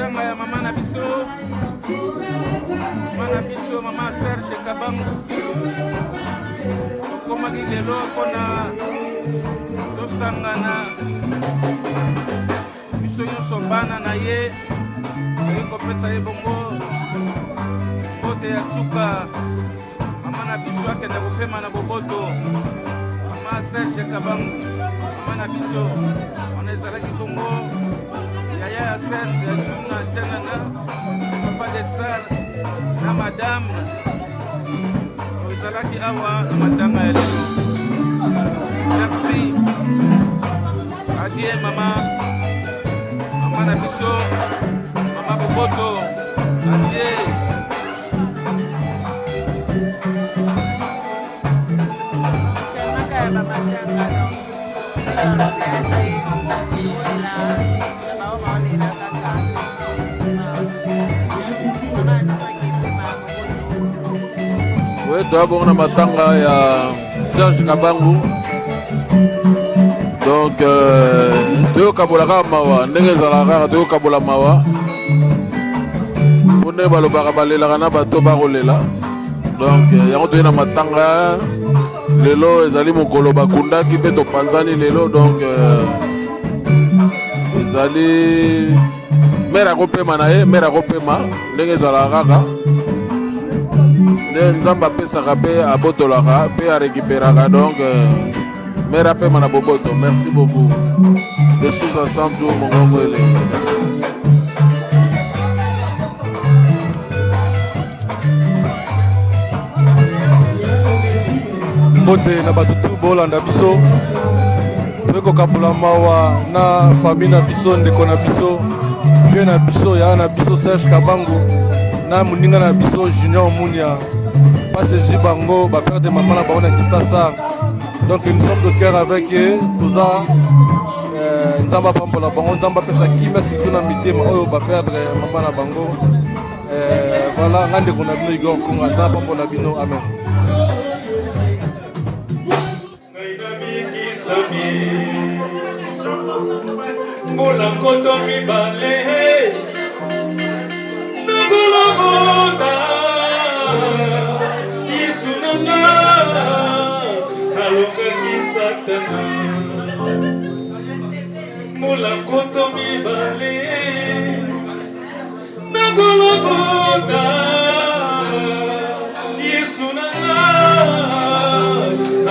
matanga ya mama na biso mama Serge Kabangu tokomaki lelo mpona tosangana biso nyonso bana na ye oyi kopesa ye bongo mbote ya suka mama na biso akende kopema na boboto mama Serge Kabangu mama na biso wana ezalaki bongo yaya ya Serge ya juna tianana papa de sar na madame ezalaki awa na matanga ya lelo. Merci adie mama na biso mama boboto adie toabongo na matanga ya Serge Kabangu. Donc toyokabolaka mawa ndenge ezalaka kaka toyokabola mawa mpo nde balobaka balelaka na bato bakolela. Donc yango toye na matanga lelo ezali mokolo bakundaki mpe topanzani lelo. Donc ezali mere akopema na ye mere akopema ndenge ezalaka kaka nde nzambe apesaka mpe abotolaka mpe arekiperaka. Donc mère appelle mon aboboto, merci beaucoup. Les choses ensemble, tout mon grand frère. Merci. Mbote na batutu bolanda biso. Toko kapula mawa na famille na biso ndeko na biso. Vieux na biso ya na biso Serge Kabangu. Na muninga na biso Junior Munia. Passe Zibango, ba père de maman na baona Kisasa. Donc nous sommes de cœur avec eux, tout ça. Nzamba pambola bango, nzamba pesa kimia surtout na mitema oyo ba perdre maman na bango. Voilà, ngande kona bino Igor Kunga, nzamba pambola bino, amen. Mola koto mibale Nagologonda Isunanga Alongaki Satana Mola koto mibale Nagologonda Isunanga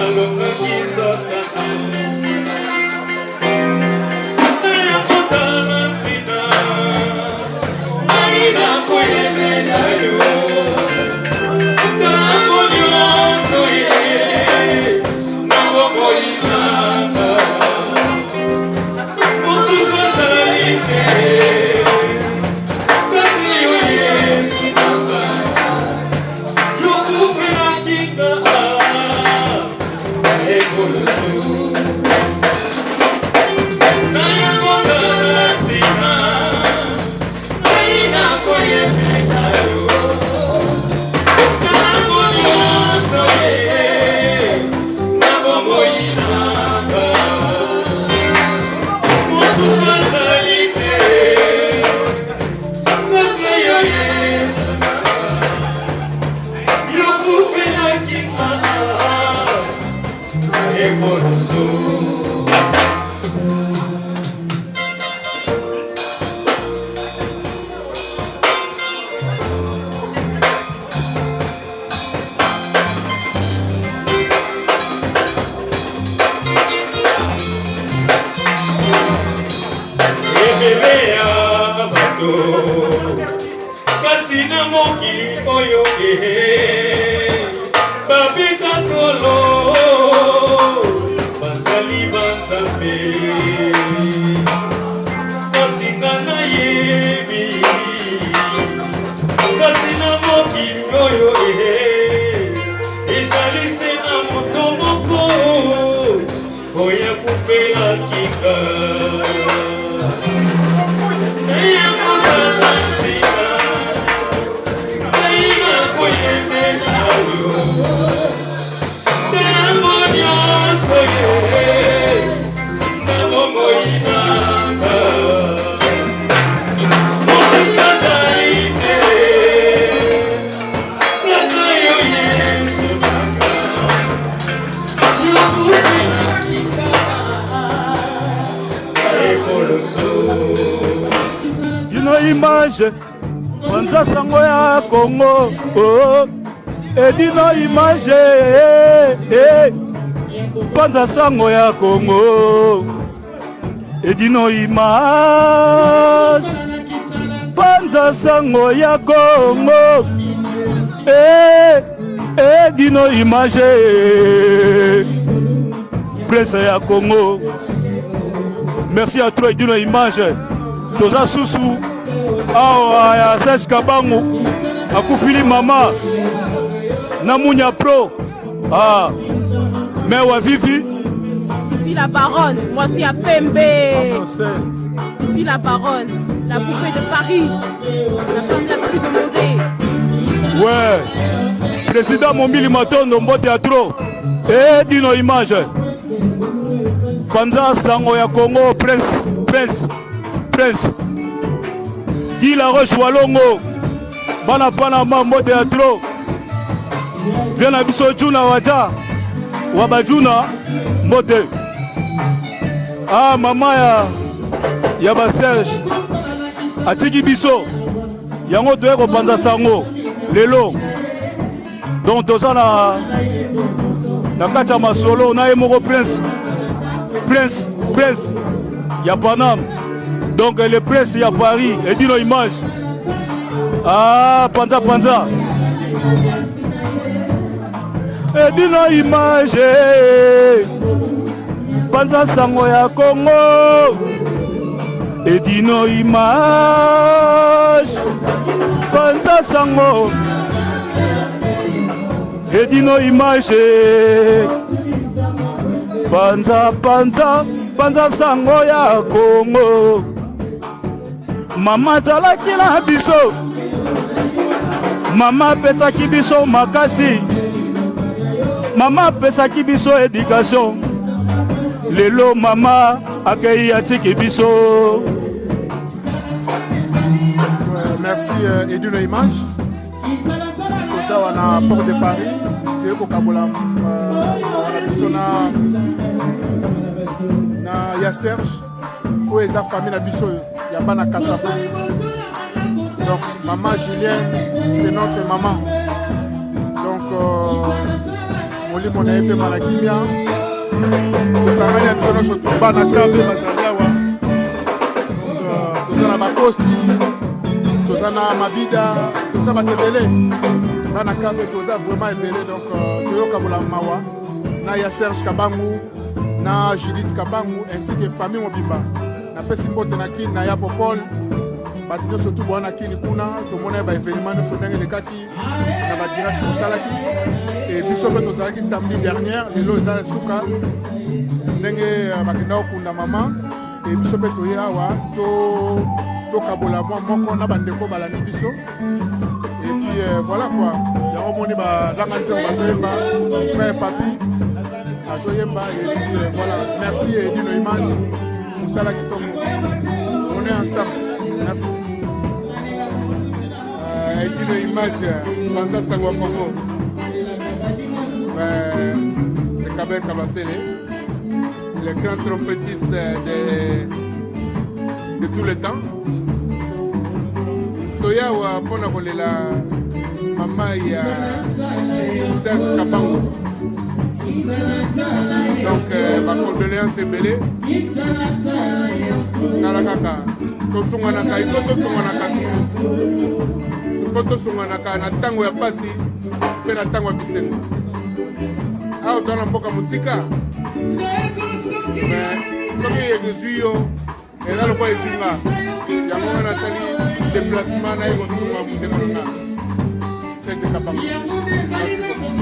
Alongaki Satana Katina mokili oyo babika kolo basali banzambe kasinga na yebi katina mokili oyo esalise na moto moko oya kupela kika Dino Image Panza sango ya Congo oh. Edino Image Panza sango ya Congo Edino Image Panza sango ya Congo Edino Image Presse ya Congo. Merci à toi Edino Image. Toza susu awa ya Serge Kabangu akufili mama Namunya Pro mais wa Vivi la baronne, moi c'est à Pembe. Vivi la baronne, la poupée de Paris, la femme la plus demandée. Ouais, président Mombili Matondo Mbo Théâtre Edino Image Panza Sango ya Congo Prince Guy La Roche Walongo Bana Panama Mbo Théâtre Viens à biso Juna Waja Wabajuna Mbote mama ya ba Serge atiki biso yango toye kopanza sango lelo donc toza na kati ya masolo na ye moko prince ya Paname donc le prince ya Paris Edino Image panza Edino Image Panza sango ya Congo Edino Image Panza sango Edino Image Panza sango ya Congo Mama zalaki na biso Mama pesaki biso makasi Mama pesaki biso éducation Lelo mama accueilli atiki biso. Merci Edino Image. Toza wana Port de Paris. Teko kabola biso na ya Serge. Ou eza famille na biso ya bana Kasafa. Donc maman Julienne c'est notre maman. Donc moli mona epe malakimia. Tosangani ya biso nyonso bana kabe bazali awa toza na bakosi toza na mabida toza bato ebele bana kabe toza vraiment ebele donc toyoka bolama mawa na ya Serge Kabangu na Judith Kabangu ainsi que famille mobimba napesi mbote na kini na ya Popol bato nyonso tu bwana kini kuna tomona ba événement nyonso ndenge elekaki na badirect tosalaki et biso mpe tozalaki samedi dernière lelo eza suka ndenge bakenda kokunda mama et biso mpe toye awa tokabola mwa moko na bandeko balandi biso et puis voilà quoi yango moni balanga nzembo bazoyemba frère papi azoyemba et puis voilà merci Edino Image mosala kitoko on est ensemble merci Edino Image Panza sango ya Congo c'est Kabel Kabasele, le grand trompettiste de tout le temps. Toya wa pona kolela mama ya Serge Kabangu. Donc ma condoléance est belée. Narakaka, tosunganaka, il faut tosunganaka na tango ya pasi, pe na tango ya bisengo. Ah, dans la mboka musika mais soki yekizwi yo eza lokwa ezinga yango wana asali déplacement na ye kosunga motema na nga Serge Kabangu. Merci beaucoup.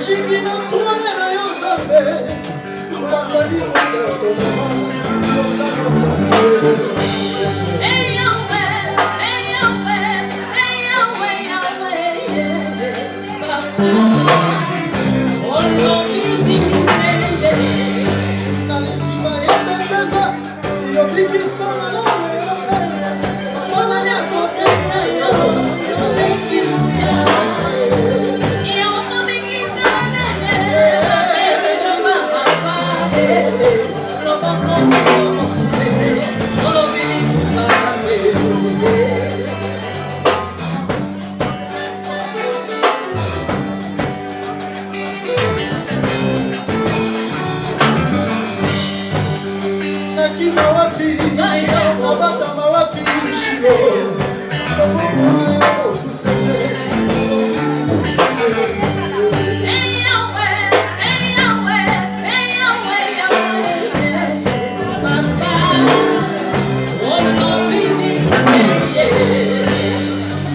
jingi na trone na yo nzambe bazali kotatoma yozana sanke na lisima yebendeza yobikisa malamu bazali akokenda yo nakima wapi nabatama wapi shilo okusele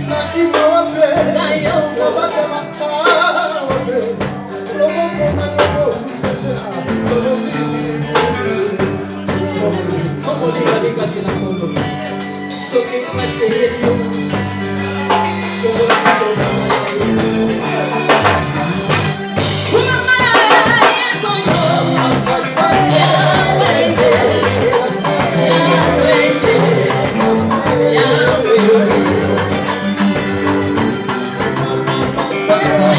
nakima wapi nabatama wapi loboko na yo okusele Yeah.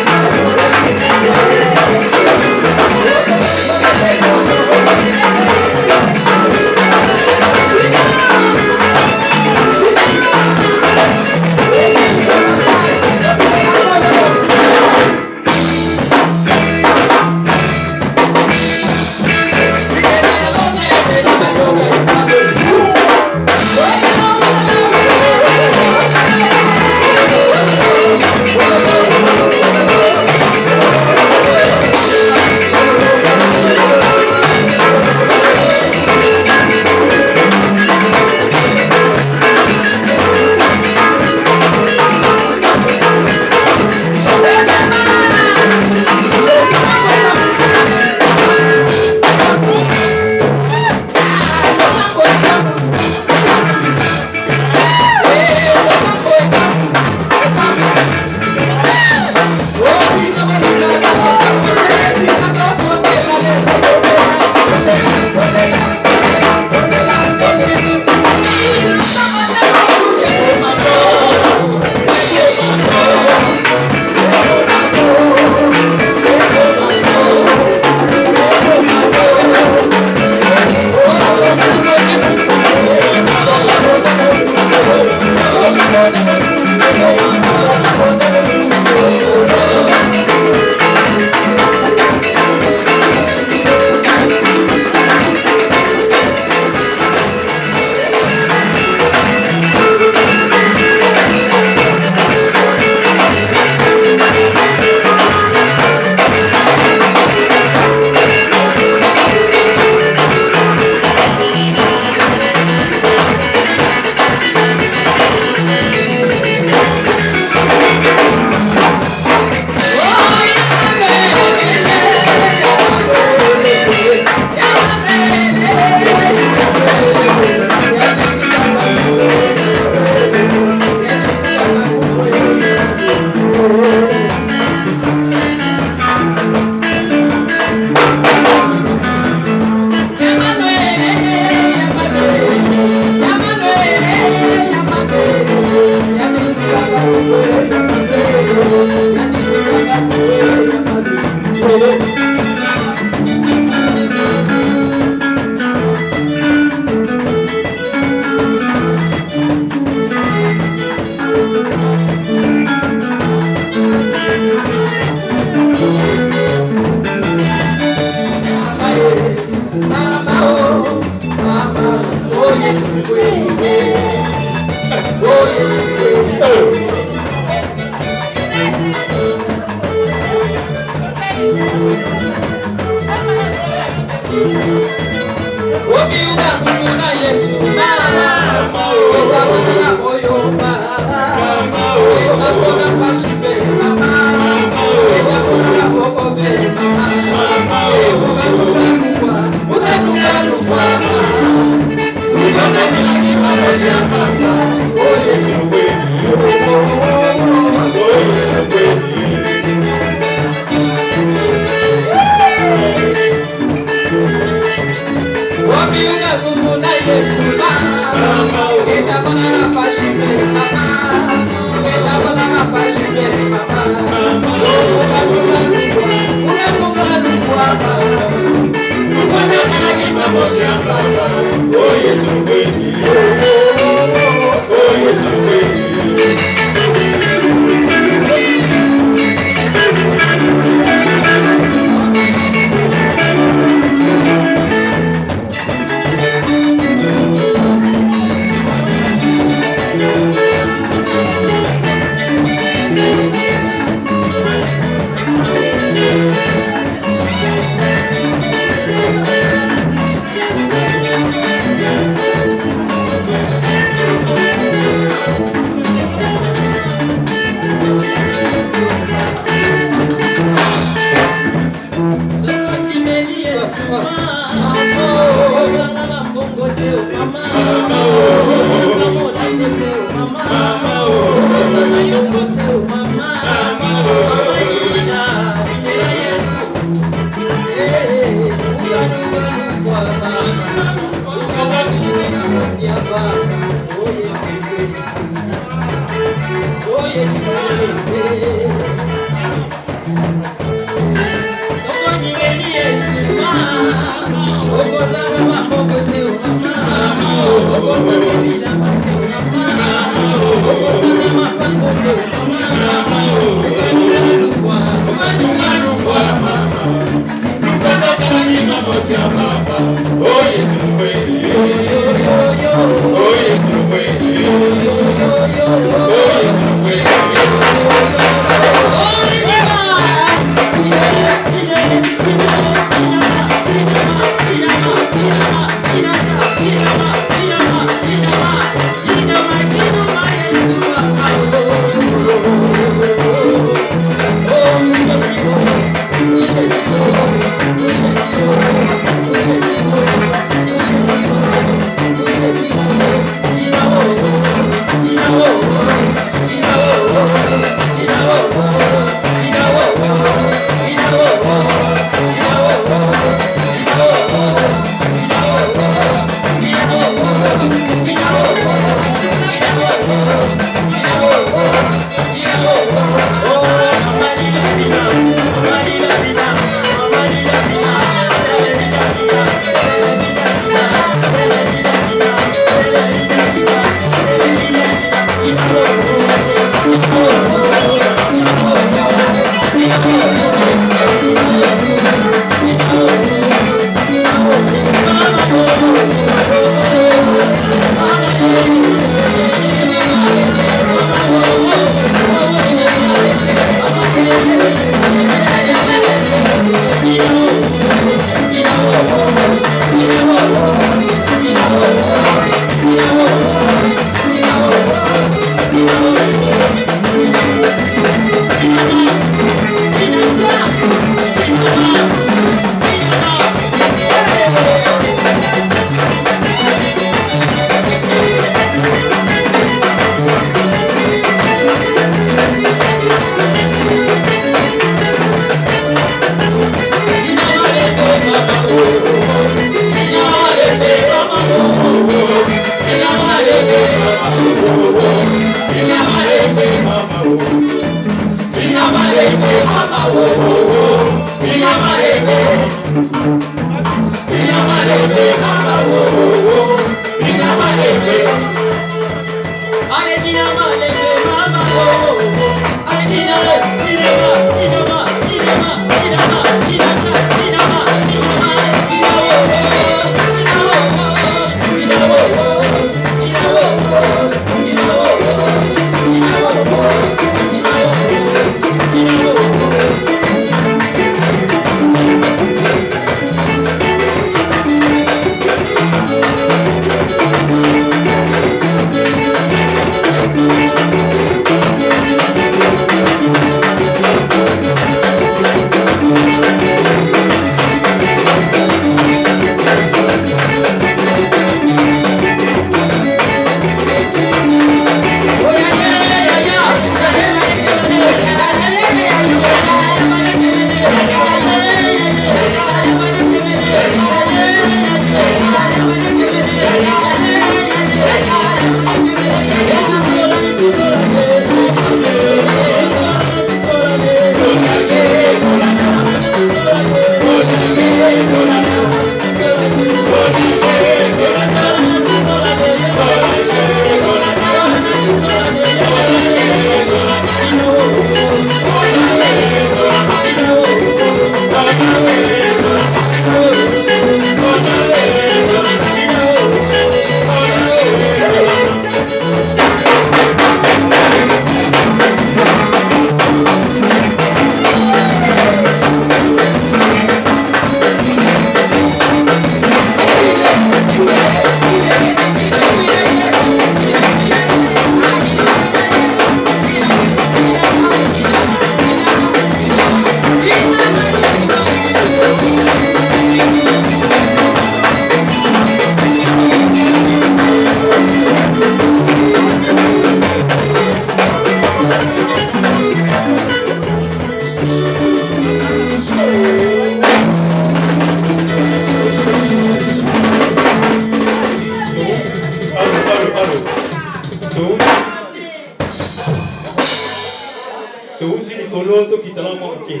touti likolo tokitala mwa moke.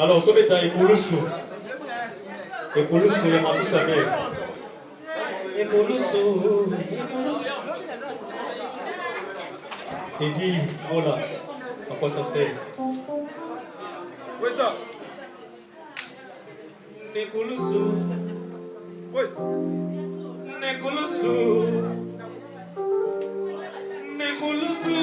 Alors tobeta ekulusu ya Matusabe. Ekulusu Teddy Mola, à quoi ça sert? Nekulusu Nekulusu Nekulusu